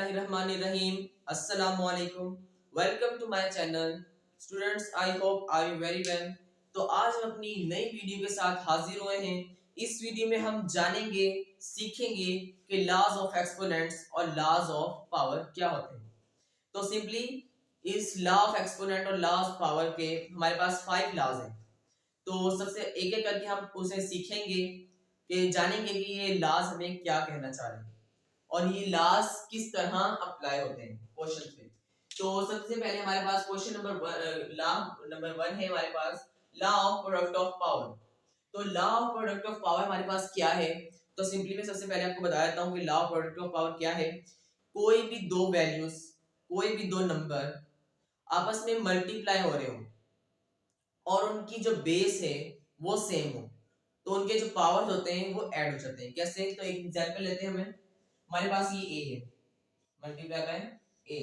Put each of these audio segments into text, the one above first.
बिस्मिल्लाहिर्रहमानिर्रहीम। अस्सलामु अलैकुम। Welcome to my channel. Students, I hope are you very well. तो आज हम अपनी नई वीडियो के साथ हाजिर हुए हैं। इस वीडियो में हम जानेंगे, सीखेंगे कि लॉज ऑफ एक्सपोनेंट्स और लॉज ऑफ पावर क्या होते हैं। तो सिंपली इस लॉ ऑफ एक्सपोनेंट और लॉ ऑफ पावर के हमारे पास 5 लॉज हैं। तो सबसे एक एक करके हम उसे सीखेंगे कि जानेंगे कि ये लॉज हमें क्या कहना चाह रहे हैं और ये लॉज किस तरह अप्लाई होते हैं क्वेश्चन पे। तो सबसे पहले हमारे पास क्वेश्चन लॉ नंबर 1 है हमारे पास, law of product of power. तो law of product of power हमारे पास क्या है? तो सिंपली मैं सबसे पहले आपको बता देता हूँ कि law of product of power क्या है। कोई भी दो वैल्यूज, कोई भी दो नंबर आपस में मल्टीप्लाई हो रहे हो और उनकी जो बेस है वो सेम हो, तो उनके जो पावर्स होते हैं वो ऐड हो जाते हैं। कैसे? तो एक एग्जांपल लेते हैं। हमारे पास ये a है, मल्टीप्लाई बाय a।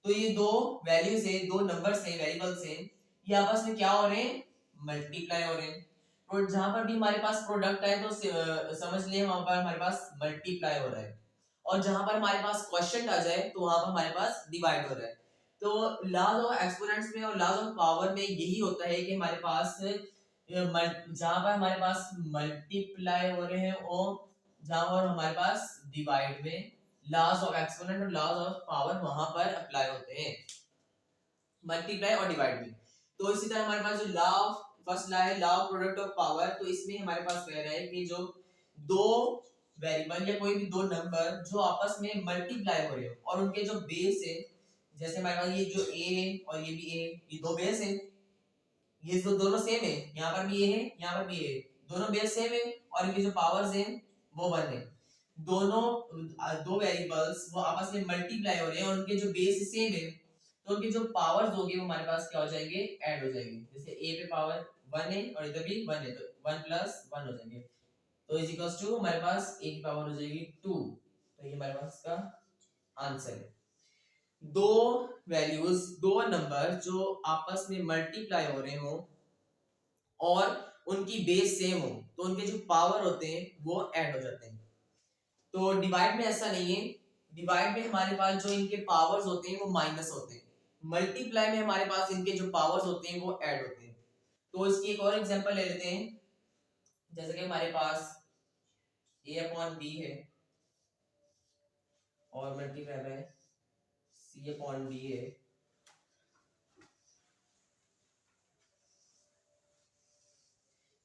तो ये दो वैल्यूज है, दो नंबर्स है, वेरिएबल्स है, ये आपस में क्या हो रहे हैं? मल्टीप्लाई हो रहे हैं। और जहां पर भी हमारे पास प्रोडक्ट है तो समझ लिए वहां पर हमारे पास मल्टीप्लाई हो रहा है, और जहां पर हमारे पास क्वोशिएंट आ जाए तो वहां पर हमारे पास डिवाइड हो रहा है। तो लॉज ऑफ एक्सपोनेंट्स में और लॉज ऑफ पावर में यही होता है कि हमारे पास जहां पर हमारे पास मल्टीप्लाई हो रहे हैं और जहां पर हमारे पास डिवाइड में लॉज ऑफ एक्सपोनेंट और लॉज ऑफ पावर वहां पर अप्लाई होते हैं, मल्टीप्लाई और डिवाइड में। तो इसी तरह हमारे पास जो लॉ ऑफ फर्स्ट लॉ है, law of product of power, तो इसमें हमारे पास कह रहा है कि जो दो वेरिएबल या कोई भी दो नंबर जो आपस में मल्टीप्लाई हो रहे हो और उनके जो बेस है, जैसे हमारे पास ये जो a है और ये भी a, ये दो बेस है, ये तो दोनों सेम है, यहाँ पर भी a है, यहाँ पर भी a है, दोनों बेस सेम है और इनकी जो पावर्स हैं वो 1 है। दोनों दो वेरिएबल्स वो आपस में मल्टीप्लाई हो रहे हैं और उनके जो बेस सेम है, तो उनके जो पावर्स होंगे वो हमारे पास क्या हो जाएंगे? ऐड हो जाएंगे। जैसे a पे पावर 1 है और इधर भी 1 है, तो 1 प्लस 1 हो जाएंगे, तो इज इक्वल्स टू हमारे पास a की पावर हो जाएगी 2। तो ये हमारे पास का आंसर है। दो वैल्यूज, दो नंबर जो आपस में मल्टीप्लाई हो रहे हो और उनकी बेस सेम हो, तो उनके जो पावर होते हैं वो ऐड हो जाते हैं। तो डिवाइड में ऐसा नहीं है। डिवाइड में हमारे पास जो इनके पावर्स होते हैं वो माइनस होते हैं। मल्टीप्लाई में हमारे पास इनके जो पावर्स होते हैं वो ऐड होते हैं। तो इसकी एक और एग्जांपल ले लेते हैं। जैसे कि हमारे पास a अपॉन b है और multiply by c upon d है।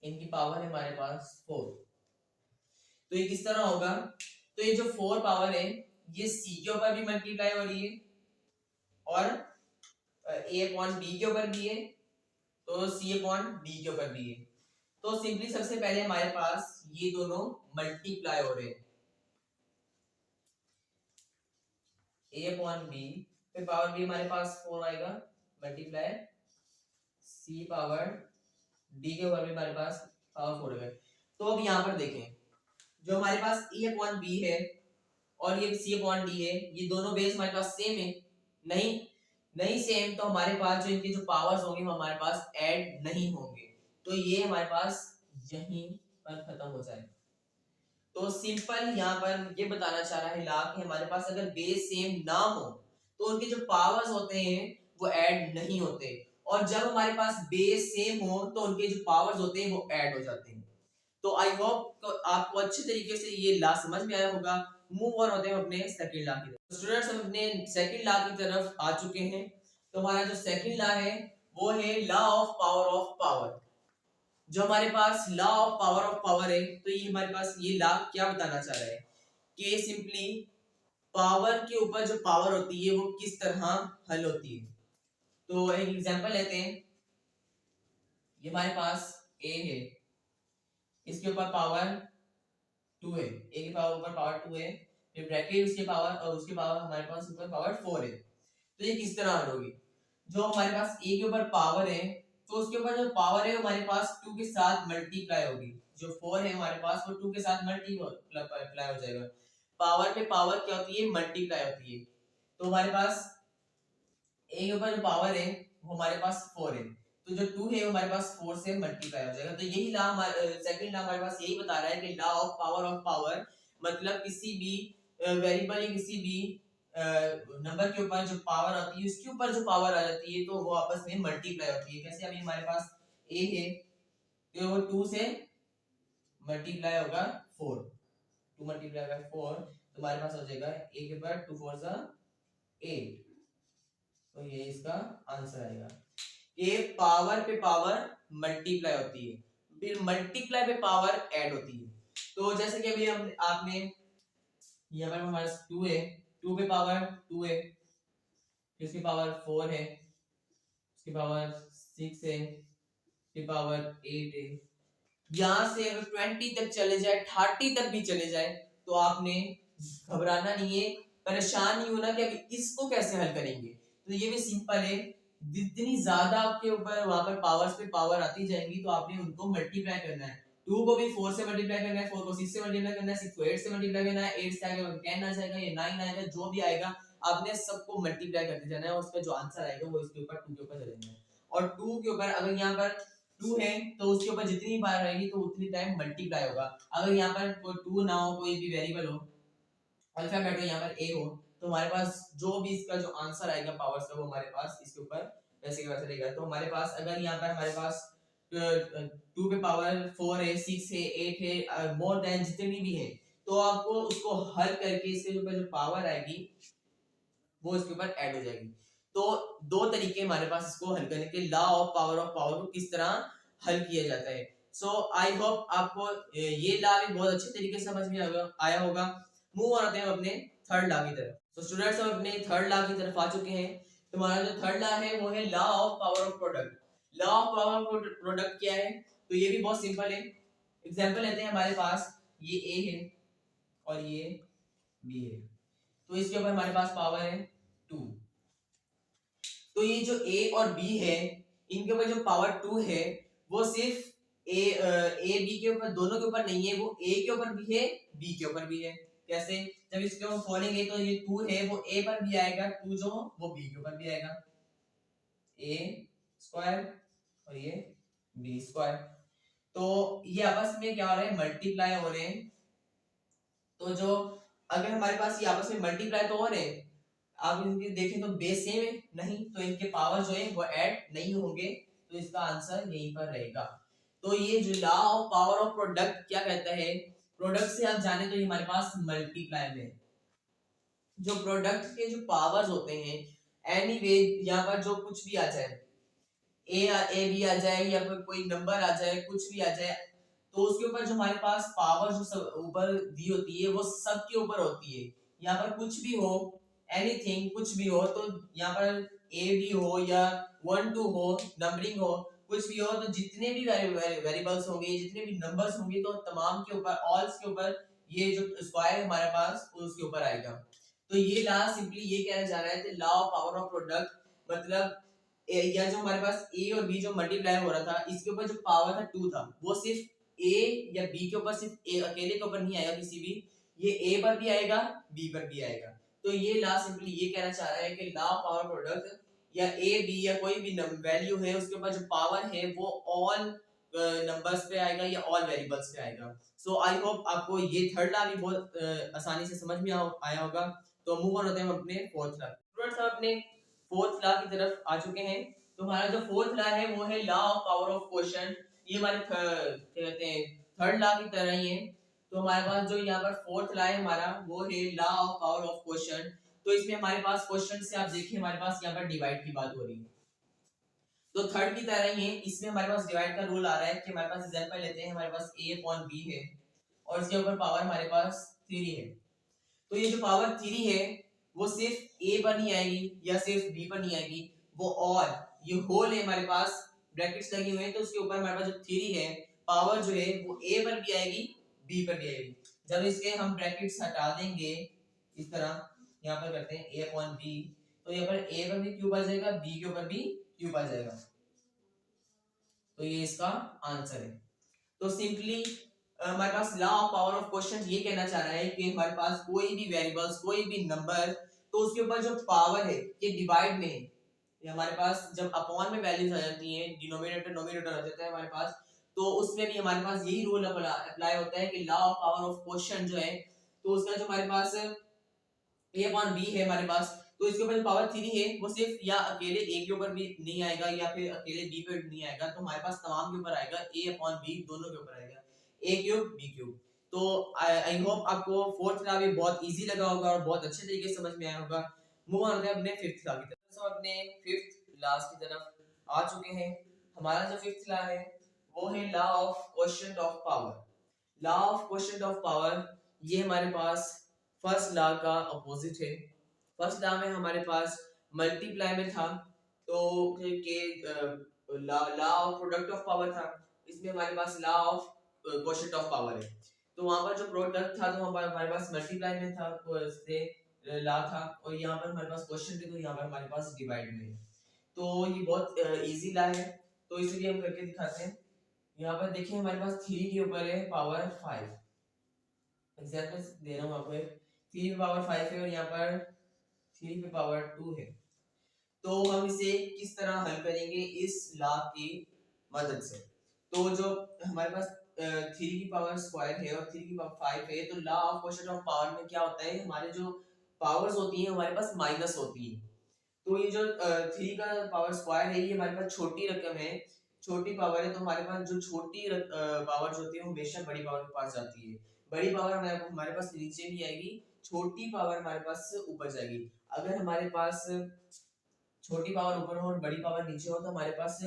इनकी पावर है हमारे पास 4। तो ये किस तरह होगा? तो ये जो 4 पावर है ये c के ऊपर भी मल्टीप्लाई हो रही है और a अपॉन b के ऊपर भी है, तो c अपॉन d के ऊपर भी है। तो सिंपली सबसे पहले हमारे पास ये दोनों मल्टीप्लाई हो रहे हैं, a अपॉन b पे पावर b हमारे पास 4 आएगा, मल्टीप्लाई c पावर d के ऊपर भी हमारे पास पावर 4 है। तो अब यहाँ पर देखें, जो हमारे पास a अपॉन b है और ये c अपॉन d है, ये दोनों बेस हमारे पास सेम है? नहीं, नहीं सेम, तो हमारे पास जो इनके जो पावर्स होंगे वो हमारे पास ऐड नहीं होंगे। तो ये हमारे पास यहीं पर खत्म हो जाए। तो सिंपल यहाँ पर ये बताना चाह रहा है ला कि हमारे पास अगर बेस सेम ना हो तो उनके जो पावर्स होते हैं वो ऐड नहीं होते, और जब हमारे पास बेस सेम हो तो उनके जो पावर्स होते हैं वो ऐड हो जाते हैं। तो आई होप आपको अच्छे तरीके से ये ला समझ में आया होगा। मूव ऑन होते हैं अपने सेकंड ला की तरफ। स्टूडेंट्स, हम अपने सेकंड ला की तरफ आ चुके हैं। तो हमारा जो सेकंड ला है वो है law of power of power. जो हमारे पास लॉ ऑफ पावर है, तो ये हमारे पास ये लॉ क्या बताना चाह रहा है कि सिंपली पावर के ऊपर जो पावर होती है वो किस तरह हल होती है। तो एक एग्जांपल लेते हैं। ये हमारे पास a है, इसके ऊपर पावर 2 है, a के पावर ऊपर पावर 2 है, फिर ब्रैकेट उसके पावर और उसके पावर हमारे पास ऊपर पावर 4 है। तो ये किस तरह हल होगी? जो हमारे पास a के ऊपर पावर है तो उसके ऊपर जो पावर है हमारे पास 2 के साथ मल्टीप्लाई होगी। जो 4 है हमारे पास वो 2 के साथ मल्टीप्लाई हो जाएगा। पावर पे पावर क्या होती है? मल्टीप्लाई होती है। तो हमारे पास a के ऊपर जो पावर है वो हमारे पास 4 है, तो जो 2 है वो हमारे पास 4 से मल्टीप्लाई हो जाएगा। तो यही लॉ सेकंड लॉ हमारे पास यही बता रहा है कि लॉ ऑफ पावर मतलब किसी भी वेरिएबल या किसी भी नंबर के ऊपर जो पावर आती है उसके ऊपर जो पावर आ जाती है तो वो आपस में मल्टीप्लाई होती है। कैसे? अभी हमारे पास a है तो वो 2 से मल्टीप्लाई होगा 4, 2 मल्टीप्लाई होगा 4 तो हमारे पास हो जाएगा a के ऊपर 2 4 सा 8। तो ये इसका आंसर आएगा। ये पावर पे पावर मल्टीप्लाई होती है, फिर मल्टीप्लाई पे पावर ऐड होती है। तो जैसे कि अभी हम आपने यहाँ पर हमारे पास 2 है, 2 पे पावर 2 है, फिर उसकी पावर 4 है, उसकी पावर 6 है, फिर पावर 8 है। यहाँ से अगर 20 तक चले जाए, 30 तक भी चले जाए तो आपने घबराना नहीं है, परेशान नहीं होना कि अभी इसको कैसे हल करेंगे। तो ये भी सिंपल है, जितनी ज्यादा आपके ऊपर वहां पर पावर्स पे पावर आती जाएंगी तो आपने उनको मल्टीप्लाई करना है। 2 को भी 4 से मल्टीप्लाई करना है, 4 को 6 से मल्टीप्लाई करना है, 6 को 8 से मल्टीप्लाई करना है, 8 से आगे 10 आ जाएगा या 9 आएगा, जो भी आएगा आपने सबको मल्टीप्लाई करते जाना है और उसका जो आंसर आएगा वो इसके ऊपर 2 के ऊपर चलेगा। और 2 के ऊपर अगर यहाँ पर 2 है तो उसके ऊपर जितनी बार आएगी तो उतनी टाइम मल्टीप्लाई होगा। अगर यहाँ पर कोई 2 ना हो, कोई भी वेरिएबल हो, अल्फाबेट यहाँ पर a हो, तो हमारे पास जो भी इसका जो आंसर आएगा पावर्स का वो हमारे पास इसके ऊपर वैसे के वैसे रहेगा। तो हमारे पास अगर यहाँ पर हमारे पास 2 पे पावर 4 है, 6 है, 8 है, मोर देन जितनी भी है तो आपको उसको हल करके इसके ऊपर जो पावर आएगी वो इसके ऊपर ऐड हो जाएगी। तो दो तरीके हमारे पास इसको हल करने के, लॉ ऑफ पावर को किस तरह हल किया जाता है। सो आई होप आपको ये लॉ भी बहुत अच्छे तरीके से समझ में आया होगा। मूव आते हैं अपने थर्ड लॉ की तरफ। तो स्टूडेंट्स हम अपने थर्ड लॉ की तरफ आ चुके हैं। तुम्हारा जो थर्ड लॉ है वो है law of power of product. Law of power of product क्या है? तो ये भी बहुत सिंपल है। एग्जांपल लेते हैं, हमारे पास ये a है और ये b है, तो इसके ऊपर हमारे पास पावर है 2। तो ये जो a और b है इनके ऊपर जो पावर 2 है वो सिर्फ a b के ऊपर, दोनों के ऊपर नहीं है, वो a के ऊपर भी है, b के ऊपर भी है। कैसे? जब इसको हम खोलेंगे तो ये 2 है वो a पर भी आएगा, 2 जो वो b के ऊपर भी आएगा, a स्क्वायर और ये b स्क्वायर। तो ये आपस में क्या हो रहा है? मल्टीप्लाई हो रहे हैं। तो जो अगर हमारे पास ये आपस में मल्टीप्लाई तो हो रहे हैं, आप इनके देखें तो बेस सेम है नहीं, तो इनके पावर जो है वो ऐड नहीं होंगे, तो इसका आंसर यहीं पर रहेगा। तो ये जो law of power of product क्या कहता है? प्रोडक्ट से आप जाने तो ये हमारे पास मल्टीप्लाई में जो प्रोडक्ट के जो पावर्स होते हैं, एनीवे यहाँ पर जो कुछ भी आ जाए, ए बी आ जाए या फिर कोई नंबर आ जाए, कुछ भी आ जाए, तो उसके ऊपर जो हमारे पास पावर जो ऊपर दी होती है वो सब के ऊपर होती है। यहाँ पर कुछ भी हो, एनीथिंग कुछ भी हो, तो यहाँ पर ए बी हो या 1 2 हो, नंबरिंग हो, कुछ भी हो, तो जितने भी वेरिएबल्स होंगे, जितने भी नंबर्स होंगे, तो तमाम के ऊपर, ऑल्स के ऊपर ये जो स्क्वायर है हमारे पास उसके ऊपर आएगा। तो ये लॉ सिंपली ये कहना चाह रहा है कि law of power of product मतलब या जो हमारे पास a और b जो मल्टीप्लाई हो रहा था इसके ऊपर जो पावर था 2 था, वो सिर्फ a या b के ऊपर, सिर्फ a अकेले के ऊपर नहीं आएगा किसी भी, ये a पर भी आएगा, b पर भी आएगा। तो ये लॉ सिंपली ये कहना चाह रहा है कि लॉ ऑफ पावर प्रोडक्ट या a b या कोई भी वैल्यू है उसके ऊपर जो पावर है वो ऑल नंबर्स पे आएगा या ऑल वेरिएबल्स पे आएगा। सो आई होप आपको ये थर्ड लॉ भी बहुत आसानी से समझ में आया होगा। तो मूव ऑन होते हैं हम अपने फोर्थ लॉ। स्टूडेंट्स हम अपने फोर्थ लॉ की तरफ आ चुके हैं। तो हमारा जो फोर्थ लॉ है वो है law of power of quotient. ये हमारे क्या कहते हैं थर्ड लॉ की तरह ही है। तो हमारे पास जो यहाँ पर फोर्थ लॉ है हमारा वो है law of power of quotient. तो इसमें हमारे पास क्वोशंट से आप देखिए हमारे पास यहाँ पर डिवाइड की बात हो रही है, तो थर्ड की तरह ही है, इसमें हमारे पास डिवाइड का रूल आ रहा है कि हमारे पास एग्जांपल लेते हैं, हमारे पास a अपॉन b है और इसके ऊपर पावर हमारे पास 3 है। तो ये जो पावर 3 है वो सिर्फ a पर नहीं आएगी या सिर्फ b पर नहीं आएगी, वो और ये होल है हमारे पास, ब्रैकेट्स लगे हुए हैं, तो उसके ऊपर हमारे पास जो 3 है पावर जो है वो a पर भी आएगी, b पर भी आएगी। जब इसके हम ब्रैकेट्स हटा देंगे इस तरह, यहाँ पर करते हैं a अपॉन b, तो यहाँ पर a पर भी क्यूब आ जाएगा, b के ऊपर भी क्यूब आ जाएगा। तो ये इसका आंसर है। तो सिंपली हमारे पास law of power of question ये कहना चाह रहा है कि हमारे पास कोई भी वेरिएबल्स, कोई भी नंबर, तो उसके ऊपर जो पावर है ये डिवाइड में है। ये हमारे पास जब अपॉन में वैल्यूज आ जाती हैं, डिनोमिनेटर नोमिनेटर आ जाता है हमारे पास, तो उसमें भी हमारे पास यही रूल अप्लाई होता है कि law of power of question जो है, तो उसका जो हमारे पास a अपॉन b है हमारे पास, तो इसके ऊपर पावर 3 है वो सिर्फ या अकेले a के ऊपर भी नहीं आएगा या फिर अकेले b पे नहीं आएगा, तो हमारे पास तमाम के ऊपर आएगा, a अपॉन b दोनों के ऊपर आएगा, a क्यूब b क्यूब। तो आई होप आपको फोर्थ लॉ भी बहुत इजी लगा होगा और बहुत अच्छे तरीके से समझ में आया होगा। मूव ऑन करते हैं अपने फिफ्थ लॉ की तरफ। तो अपने फिफ्थ लॉ की तरफ आ चुके हैं। हमारा जो फिफ्थ लॉ है वो है law of quotient of power. Law of quotient of power ये हमारे पास फर्स्ट लॉ का अपोजिट है। फर्स्ट लॉ में हमारे पास मल्टीप्लाई में था, तो के law of product of power था, इसमें हमारे पास law of quotient of power है। तो वहां पर जो प्रोडक्ट था तो हमारे पास मल्टीप्लाई में था, तो इससे लॉ था, और यहाँ पर हमारे पास क्वोशिएंट है तो यहाँ पर हमारे पास डिवाइड में है। तो ये बहुत इजी लॉ है, तो इसलिए हम करके दिखाते हैं। यहाँ पर देखिए हमारे पास 3 के ऊपर है पावर 5, एग्जांपल दे रहा हूँ आपको, 3 पे पावर 5 है और यहाँ पर 3 पे पावर 2 है। तो हम इसे किस तरह हल करेंगे इस लॉ की मदद से। तो जो हमारे पास 3 की पावर स्क्वायर है और 3 की पावर 5 है, तो law of quotient of power में क्या होता है, हमारे जो पावर्स होती हैं हमारे पास माइनस होती है। तो ये जो 3 का पावर स्क्वायर है ये हमारे पास छोटी रकम है, छोटी पावर है, तो हमारे पास जो छोटी पावर होती है वो हमेशा बड़ी पावर के पास जाती है। बड़ी पावर हमारे पास नीचे नहीं आएगी, छोटी पावर हमारे पास ऊपर जाएगी। अगर हमारे पास छोटी पावर ऊपर हो और बड़ी पावर नीचे हो तो हमारे पास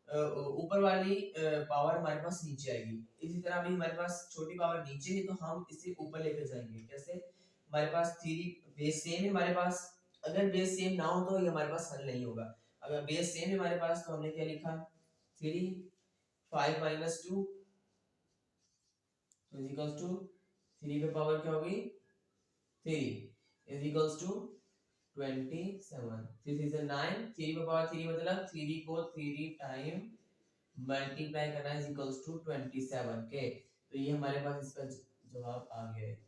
ऊपर वाली पावर हमारे पास नीचे आएगी। इसी तरह भी हमारे पास छोटी पावर नीचे है तो हम इसे ऊपर लेकर जाएंगे। कैसे? हमारे पास 3 बेस सेम है हमारे पास, अगर बेस सेम ना हो तो ये हमारे पास हल नहीं होगा। अगर बेस सेम है हमारे पास तो हमने क्या लिखा, 3 5 माइनस 2 इज इक्वल्स टू 3 पे पावर क्या होगी 3 इज इक्वल्स टू 27। 3 is 9, 3 पे पावर 3 मतलब 3 को 3 टाइम मल्टीप्लाई करना इज इक्वल्स टू 27 के। तो ये हमारे पास इसका जवाब आ गया है।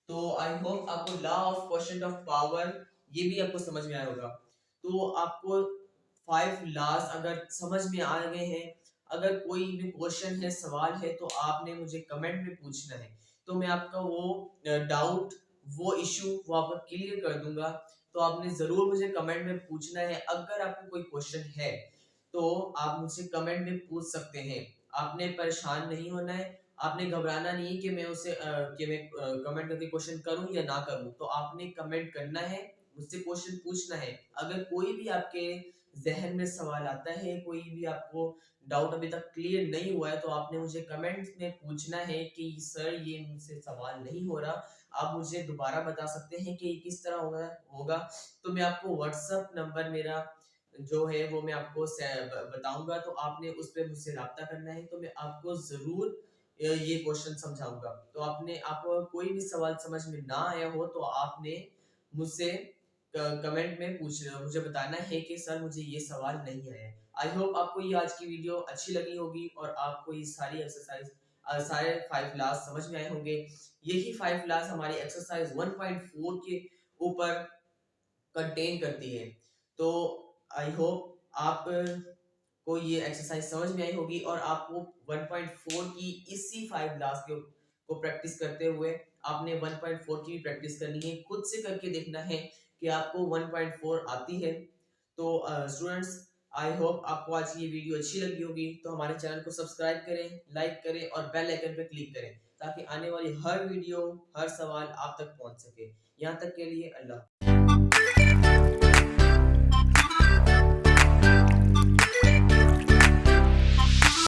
तो आई होप आपको law of quotient of power ये भी आपको समझ में आया होगा। तो आपको 5 लॉज अगर समझ में आ गए हैं, अगर कोई भी क्वेश्चन है, सवाल है, तो आपने मुझे कमेंट में पूछना है, तो मैं आपका वो डाउट, वो इशू वो आपका क्लियर कर दूंगा। तो आपने जरूर मुझे कमेंट में पूछना है। अगर आपको कोई क्वेश्चन है तो आप मुझसे कमेंट में पूछ सकते हैं। आपने परेशान नहीं होना है, आपने घबराना नहीं कि मैं उसे कि मैं कमेंट करके क्वेश्चन करूं या ना करूं। तो आपने कमेंट करना है, मुझसे क्वेश्चन पूछना है। अगर कोई भी आपके जहन में सवाल आता है, कोई भी आपको डाउट अभी तक क्लियर नहीं हुआ है, तो आपने मुझे कमेंट में पूछना है कि सर ये मुझसे सवाल नहीं हो रहा, आप मुझे दोबारा बता सकते हैं कि किस तरह होगा। तो मैं आपको व्हाट्सएप नंबर मेरा जो है वो मैं आपको बताऊंगा, तो आपने उस पर मुझसे रब्ता करना है, तो मैं आपको जरूर ये क्वेश्चन समझाऊंगा। तो आपको कोई भी सवाल समझ में ना आया हो तो आपने मुझसे कमेंट में पूछना, मुझे बताना है कि सर मुझे ये सवाल नहीं आया। आई होप आपको ये आज की वीडियो अच्छी लगी होगी और आपको ये सारी एक्सरसाइज सारे 5 लॉज समझ में आए होंगे। यही 5 लॉज हमारी एक्सरसाइज 1.4 के ऊपर कंटेन करती है। तो आई होप आप को ये एक्सरसाइज समझ में आई होगी और आपको 1.4 की इसी 5 लॉज को प्रैक्टिस करते हुए आपने 1.4 की भी प्रैक्टिस करनी है। खुद से करके देखना है कि आपको 1.4 आती है। तो स्टूडेंट्स, आई होप आपको आज की ये वीडियो अच्छी लगी होगी। तो हमारे चैनल को सब्सक्राइब करें, लाइक करें और बेल आइकन पर क्लिक करें, ताकि आने वाली हर वीडियो, हर सवाल आप तक पहुंच सके। यहाँ तक के लिए अल्लाह।